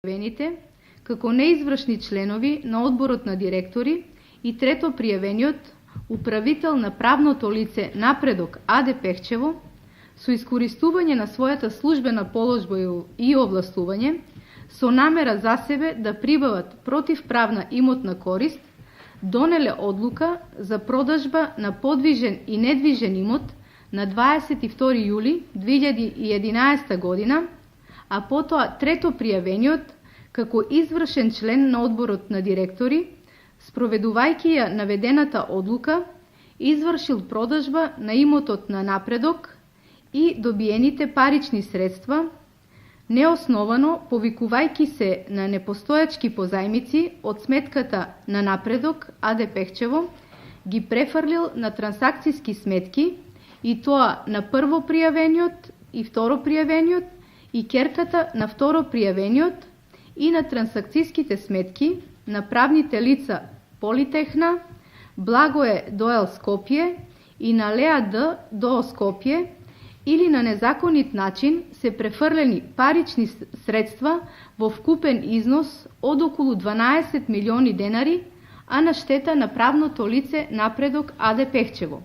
пријавените како неизвршни членови на одборот на директори и трето пријавениот управител на правното лице Напредок АД Пехчево со искористување на својата службена положба и овластување со намера за себе да прибават противправна имотна корист, донеле одлука за продажба на подвижен и недвижен имот на 22 јули 2011 година, а потоа трето пријавениот како извршен член на одборот на директори, спроведувајќи ја наведената одлука, извршил продажба на имотот на Напредок и добиените парични средства, неосновано повикувајќи се на непостојачки позајмици од сметката на Напредок АД Пехчево, ги префрлил на трансакцијски сметки, и тоа на прво пријавениот и второ пријавениот и керката на второ пријавениот и на трансакцијските сметки на правните лица Политехна, Благое ДОЕЛ Скопје и на ЛЕАД ДОО Скопје, или на незаконит начин се префрлени парични средства во вкупен износ од околу 12 милиони денари, а на штета на правното лице Напредок АД Пехчево.